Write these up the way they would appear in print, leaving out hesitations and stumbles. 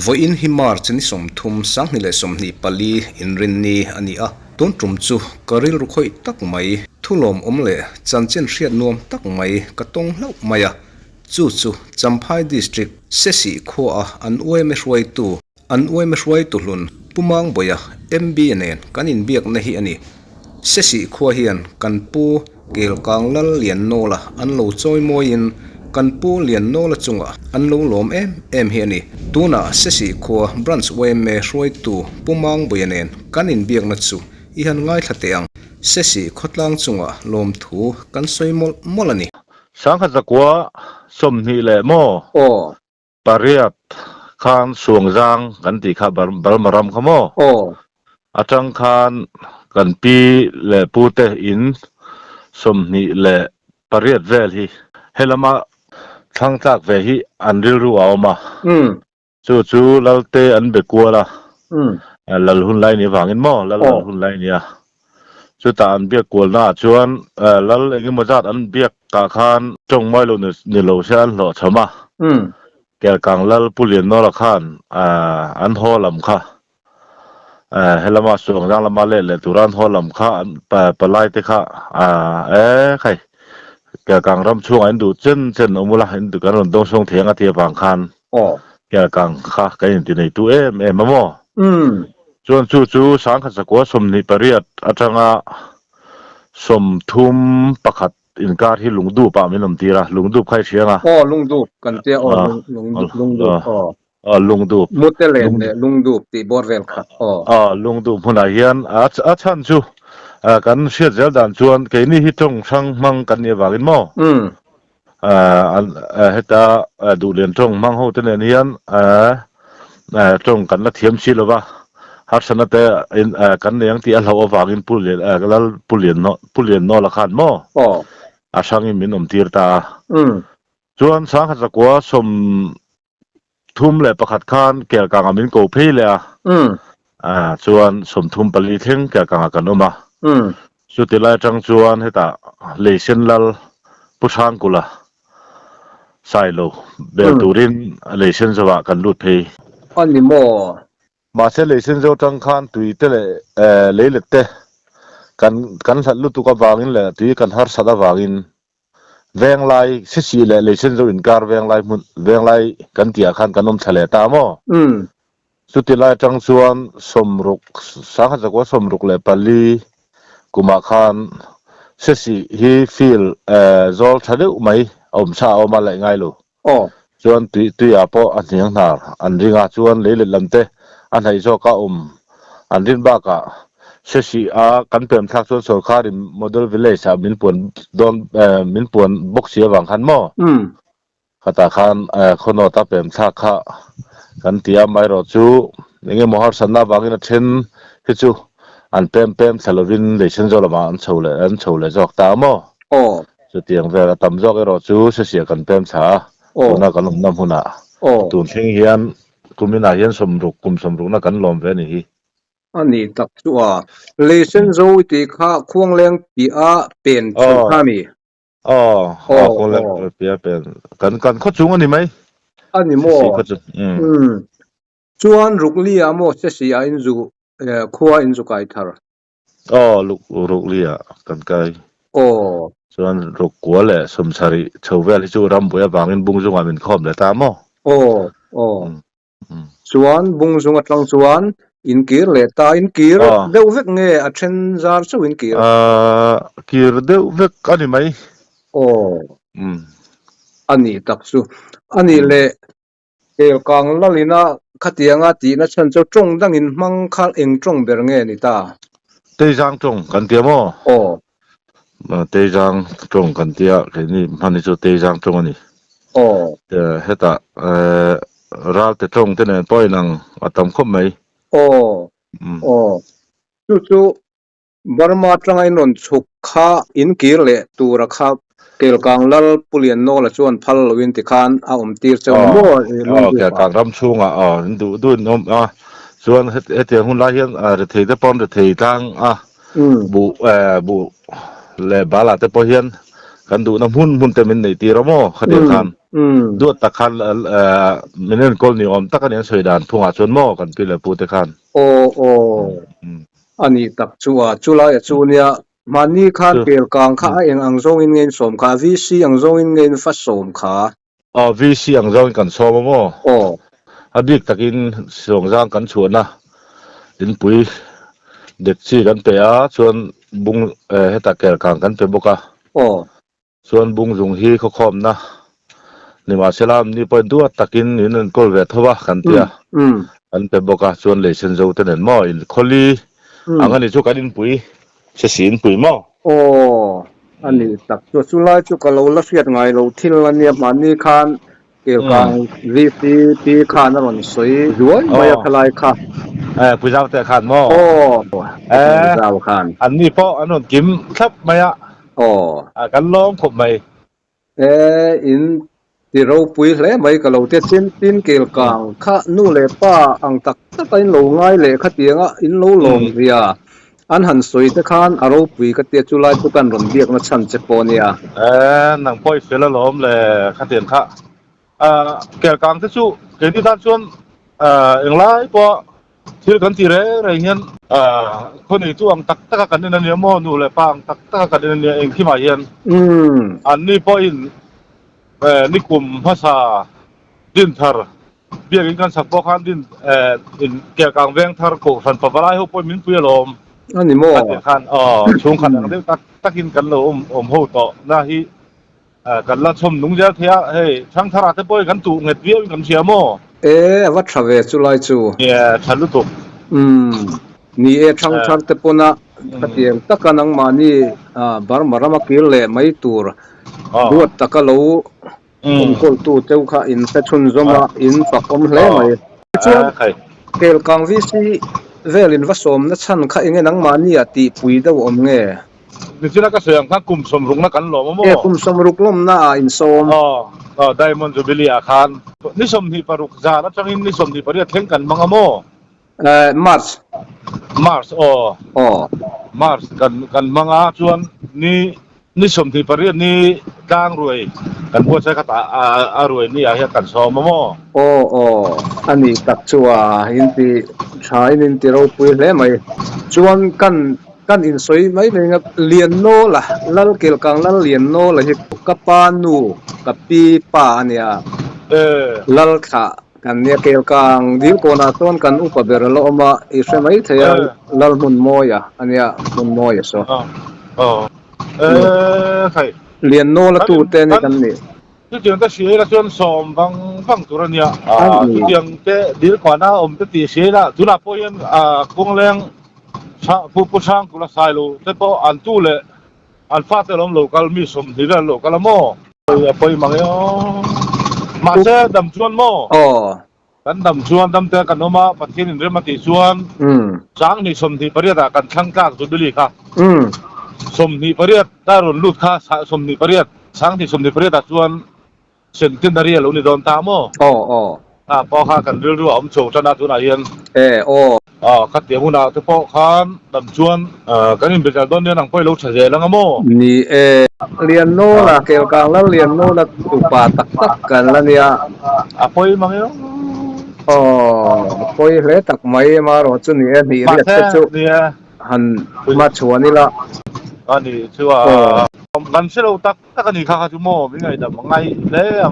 voin himar chani som thum sang ni le som ni pali inrin ni ani a ton trum chu karil rukhoi tak mai thulom omle chanchen hriat nuam tak mai katong lau maya chu champhai district sesi kho a an ueme hruai tu hlun pumang boya mb nen kanin biak na hi ani sesi kho hian kanpu kel kanglal lian nola an lo choi moin kanpu lian nola chunga an lo lom em hi ani tuna sesi kho branch me hruai tu pumang boya nen kanin biak na chu i han ngai thleteang sesi khotlang chunga lom thu kan soimol molani sang zakwa somni le mo pariat khan suangzang kan ti kha balmaram khamo atang khan kan pi le pute in somni le pariat vel hi helama thangtak ve hi anril ru awma chu lalte an be kuala lal hun lai ni wangin mo lal hun lai ni a chu ta an biak kul na chuan lal engi mojat an biak ta khan chong mai lo ni lo sian lo chama kel kang lal pulien no la khan an holam kha helama suang jang lama le turan holam kha an palai te kha khai kel kang ram chung an du chen omula hin du kan ron dong song thianga thia bang khan kel kang kha kai ti nei tu em mo chuan chu sang kha sakwa somni pariat atanga som thum pakhat inkar hi lungdu pa minom tira lungdu khai thianga lungdu kan te lungdu lungdu mutelen lungdu ti borvel kha lungdu huna hian a chan chu kan hriat zel dan chuan ke ni hi tong sang mang kan ni wangin mo heta du len tong mang ho ten hian tong kan la thiam si lova har sanate in kan yang ti alho awangin pulien no la khan mo asangi minom tirta chuan sang kha kwa som thum le pakhat khan kel kang amin ko phele chuan som thum pali theng kel kang kanoma chu tilai tang chuan heta leisen lal puthang kula sailo bel turin leisen zawa kan lut phei ani mo ma se leisen zo tang khan tui te le te kan lu tu ka wangin le tui kan har sada wangin veng lai si le leisen zo inkar veng lai kan tia khan kanom thale ta mo chu tilai tang chuan somruk sang kha jakwa somruk le pali kuma khan si hi feel zol thadeu mai om sa oma le ngai lu chuan tui apo aniang nar an ringa chuan le lamte an hai zo ka an rin ba ka si a kan pem thak chuan sarkari model village a min puan box sia wang khan mo khata khan khono ta pem thak kha kan tia mai ro chu nge mohar sanna wangin a then hi chu an pem thalovin leisen zo lama an chole jok ta mo chu tiang ve tam jok ero chu si kan pem tha na kan nam huna tun thing hian kumina hian somruk na kan lom ve ni hi ani tak chuwa leisen zo ti kha khuang leng pi a pen chami khuang leng pi a pen kan kho chung ani mai ani mo chuan rukli amo se si a in zu khuwa in zu kai thar rukli a kan kai chuan ruk kwa le somsari chhovel hi chu rambuya wangin bungjunga min khom le ta mo chuan bungjunga tlang chuan in kir le ta in kir deuh vek nge a then zar chu in kir kir deuh vek ani mai ani tak chu ani le kel kang lalina khatianga ti na chan chu tong dangin mang khal eng tong ber nge ni ta teijang tong kan tia mo teijang tong kan tia ke ni mani chu teijang tong ani heta ral te tong te nen poinang atam khom mai chu Burma tlangai non chuk kha in kir le tura kha kel kang lal pulien no la chuan phal win ti khan a tir chaw mo kel kang ram chunga du nom chuan hetiang hun la hian re thei te pon re thei tang bu le bala te po hian กันดูน้ำหุ่นเต็มในตีเราโม่ขัดเดียกันดูตะคันมินเนกอลนิอมตะกันยังสวยดานทุ่งอาชนโม่กันปีละปูตะคันโอ้อันนี้ตักชัวจุลายจูเนี่ยมันนี่ข้าเกลกลางข้าเองอังโจงอินเงินสมขาวิซีอังโจงอินเงินฟัดสมขาวิซีอังโจงกันสมโม่อดีตตะกินส่งร่างกันชวนนะดินปุ๋ยเด็กซี่กันเตะชวนบุงให้ตะเกลกลางกันเตะบกะส่วนบุงจงฮีเขาคอมนะนี่มาเสลามนี่เป็นตัวตะกินนี่นั่นก็เวทว่ากันเตียอันเป็นบกาส่วนเลยเช่นเจ้าเตนหม้ออินคนลีอันนี้ชุกดินปุ๋ยเสียนปุ๋ยหม้ออันนี้ตักตัวสุไลจุกเราละเสียดไงเราทิ้งละเนี่ยมันนี่คานเกี่ยวกับวิธีปีคานนั่นสวยด้วยไม่อยากทลายค่ะปุ๋ยเจ้าแต่คานหม้อเจ้าคานอันนี้เพราะอันนั้นกิมครับไหมอ่ะกันล้อมผมไหมอินที่เราปุยเลยไม่ก็เราเทียนตินเกี่ยวกับข้านู่นเลยป้าอังตักตะไคร้เราง่ายเลยข้าเตียงอินเราลงเรียอันหันสวยตะคานเราปุยก็เตียจุไลตุกันรอนเดียกนัชันเจปอนี่หนังพ่อยเสร็จแล้วล้อมเลยข้าเตียงข้าเกี่ยวกับที่ชูเกี่ยวที่ท่านชวนอย่างไรพอที่กันที่อะไรเงี้ยคนนี้ตัวอังตักตะกันในนี้มั่วนู่นเลยป้าอังตักตะกันในนี้เองที่มาเย็นอันนี้พออินนิคุมภาษาดินทาร์เบียกันสักพอขันดินเกี่ยวกับเวงทาร์กูสันปะปะไลเขาปอยมินปุยลมอันนี้โม่ขันช่วงขันนั้นเด็กตักกินกันเลยหูต่อหน้าที่กันละชมนุ่งเจ้าเทียเฮ้ยช่างทาร์เตปอยกันตู่เงียบเวียกันเชียโม่วัดทเวจุไลจูเนี่ยฉันรู้ตัวนี่ช่างทาร์เตปนะขัดเองตะกันนังมานี่บารมารามากิลเล่ไม่ตูร์ดวดตะกันเราคนตู้เจ้าข้าอินเซชุนจมาอินปักอมเล่ไหมช่วงเกลกังวิซีเวลินวัสมนัชันข้าเองนังมานี่ตีปุยดาวอมเง่นี่ที่นักเสียงข้ากุมสมรุงนักกันหล่อมั้งกุมสมรุกล้มหน้าอินโซมไดมอนด์จูบิลีอาคารนี่สมที่ปรุกจาร์จังอินนี่สมที่ปริยัติเข่งกันมังอโมมาร์สมาร์สกันมังอาชวนนี่สมที่ปริยัตินี่ดังรวยกันพวกใช้คาถาอารวยนี่อาเฮียกันซ้อมมั้งอันนี้ตักชัวหินตีใช้หินตีเราปุยเลยไหมชวนกันอินสวยไหมเป็นกับเลียนโนล่ะลัลเกี่ยวกับลัลเลียนโนล่ะที่กับปานูกับปีป่าเนี่ยลัลขากันเนี่ยเกี่ยวกับดิวโกนาต้นกันอุปเบรลอมาอิสมัยเทียลัลมุนโมยะอันเนี้ยมุนโมยะโซใช่เรียนโนละตูเต้นกันนี่ที่เดียงก็เสียละจนสอมบางตัวเนี่ยที่เดียงเตะดีกว่าน้าเตะตีเสียละจุฬาพยันกงแรงผู้ช่างกุลสายโลแต่พออันตู้เลยอันฟาเตลมโลกัลมีสมที่ละโลกัลโม่ไปมังยอมาเสดำชวนโม่กันดำชวนดำเตะกันโนมาปฏิทินเรื่องมาติชวนช่างนี่สมที่ปริยัติกันช่างกากสุดดุลีค่ะสมนิปริยัติดารุนลุดข้าสมนิปริยัติช่างที่สมนิปริยัติชวนเซนตินดารีลุนิดอนตามโม่พอข้ากันเรื่องอมโชว์ชนะทุนอาเย็นขัดเตียมุนาที่พอข้าดำชวนกันนี่เป็นการต้นเนี่ยนังไปรู้เฉยๆแล้วงั้นโม่นี่เรียนโน่ละเกี่ยวกับแล้วเรียนโน่ละตุปาตักกันแล้วเนี่ยไปมั้งเนาะไปเลยตักไม่มารอจุนี่นี่เรียกจุหันมาชวนนี่ละอันนี้ชื่อว่ากันเชลตักกันนี่ข้าจุโม่เป็นไงแต่บางไงเรื่อง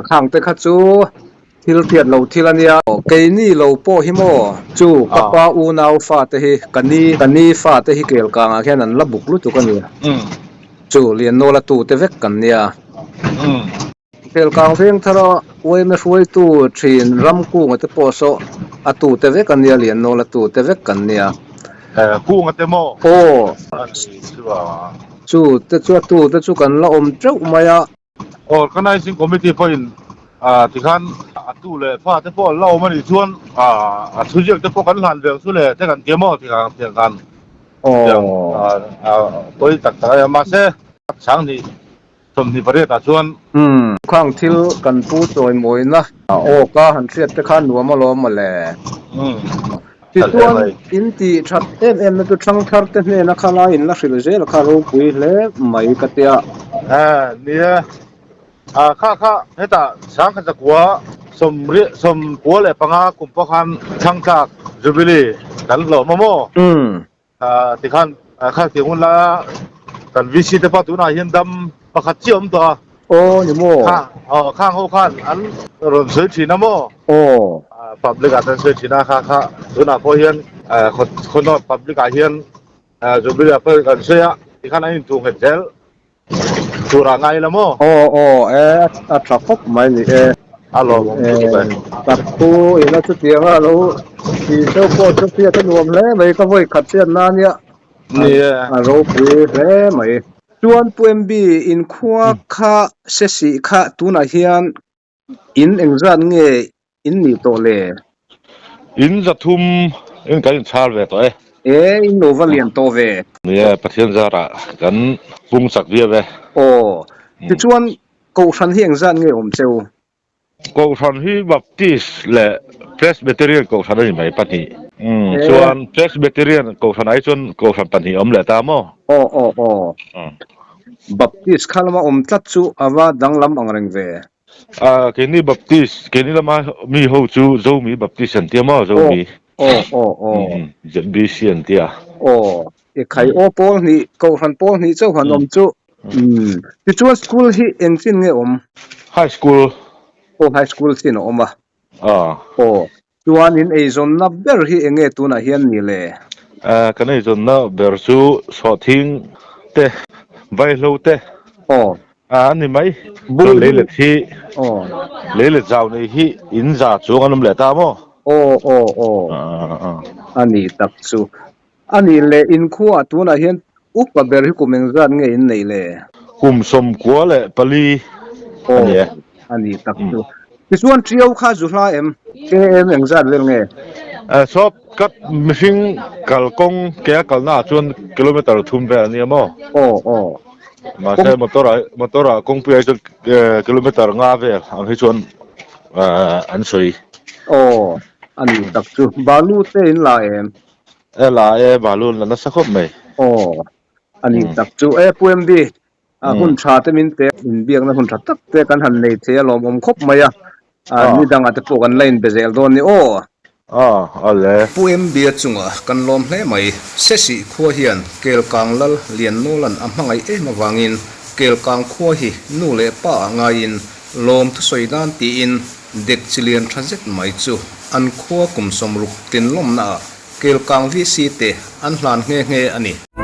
ข้างเตะข้าจูที่เราเทียนเราที่ละเนี่ยเกนี่เราโป้ฮิโมจูกับป้าอูนาวฟาเตฮิกันนี่ฟาเตฮิเกลกางแค่นั้นระบุลุตุกันเนี่ยจูเรียนโนละตูเตเวกกันเนี่ยเกลกางเพียงทาระเว้ยไม่ช่วยตูชินรำกู้งเตโปโซอะตูเตเวกันเนี่ยเรียนโนละตูเตเวกันเนี่ยกู้งเตโมจูแต่จูกันละเจ้ามาอะก็นายสิงคอมมิตี้พอยน์ที่ขันตู้เลยฟ้าเตโปเล่ามันอีชวนสุดยอดเตโปกันหลานเดียวสุดเลยแต่กันเกี่ยวมอที่กันเกี่ยวกันตัวตักมาเสช่างที่สมที่ประเทศชวนข้างที่กันพูดโดยมวยนะก็หันเสียตะขันหัวมาล้อมมาแหละที่ตัวอินที่ชัดนั่นตัวช่างทัดเนี่ยนักข่าวอินลักษณะเจอแล้วข่าวปุยเล่ไม่กระเตีย เนี่ยข้าเฮตาสังกันจะกัวสมกัวเลยปังอากุมปะคันช่างจากจูบิลีกันหล่อมาโมที่ขันข้าเกี่ยงละกันวิสิตปะตุนาเห็นดำปะขัดเจียมตัวโอ้ยโมข้างหัวขันอันรถซื้อชีนะโมโอ้ปับลิกาตันซื้อชีนะข้าตุนาพอเห็นคนนอปับลิกาเห็นจูบิลีเปิดกันเสียที่ขันอันนี้ถูกเห็นเจลสุราไงละโมโอ้อัตราครบไหมนี่อารมณ์ตัดตู้อีน่าจะเสียว่าเราที่เจ้าพ่อเจ้าเสียทั้งรวมแล้วไม่ก็ไม่ขัดเสียนานเนี่ยเราไปแล้วไหมจวนปุ่มบีอินขวาข้าเสียสีข้าตัวน่ะเฮียนอินเอ็งจันเงยอินนี่โตเลยอินจะทุ่มอินกันชาลเวตัวอินโนวาเลียนโตเวเนี่ยประเทศจาระกันปุงสักเดียเวโอ้ที่จวนกูชันเฮียงจันเงยเจ้ากูชันที่บัพติสและเพรสเบเตเรียนกูชันได้ไหมปัจจุส่วนเพรสเบเตเรียนกูชันไอจนกูชันปัจจุบันเลยตามอ่โอ้บัพติสข้ามาตัดจูอาว่าดังลำอังเริงเวแค่นี้บัพติสแค่นี้ละมามีหูจูโจมีบัพติสันเตียมาโจมีโอ้จะบีเซียนเตียใครโอปอลนี่กูชันปอลนี่เจ้าขนมจูที่จวนสกูลที่เอ็นจินเงยไฮสคูลไฮสคูลสินะจวนอินไอซอนนับเบอร์ที่เองตัวน่ะเฮียนนี่เลยกันไอซอนนับเบอร์ซูสอทิงเตะไวโลเตะนี่ไหมเลยเลยที่เลยเลยเจ้านี่ที่อินจ่าจวงอันนั้นเลยตามอันนี้ตักซูอันนี้เลยอินขั้วตัวน่ะเฮียนอุปเบอร์ที่กูมึงจันเงยอินนี่เลยกุมสมกัวเลยปลีอันนี้ตักซูที่ส่วนเที่ยวข้าจุฬาเอ็งจันเรื่องไงชอบกัดมิชิงกัลกงแก่กัลน่าจวนกิโลเมตรทุ่มไปนี่มั้งมาใช้มอเตอร์กงเปียจนกิโลเมตรงาเวอันที่ชวนอันสวยอันนี้ตักซูบาลูเต้นลายบาลูนแล้วน่าสักคบไหมอันนี้ตักจูปุ่มดีหุ่นชาเตมินเตอินเบียงนะหุ่นชาตักเตกันหันในเทียลมคบไหมนี่ดังอาจจะปลูกกันเล่นเบเซลโดนนี่อะไรปุ่มเบียจุงกันลมเล่ไหมเสสีขั้วเฮียนเกลกางลลเลียนโนลันมังไงมาวางินเกลกางขั้วฮีนูเล่ป้างายินลมทุสอยด้านตีอินเด็กจิเลียนทรานสิตไม่จูอันขั้วกุมสมรุกตินลมน่ะเกลกางวิสีเตอันหลานเงอันนี้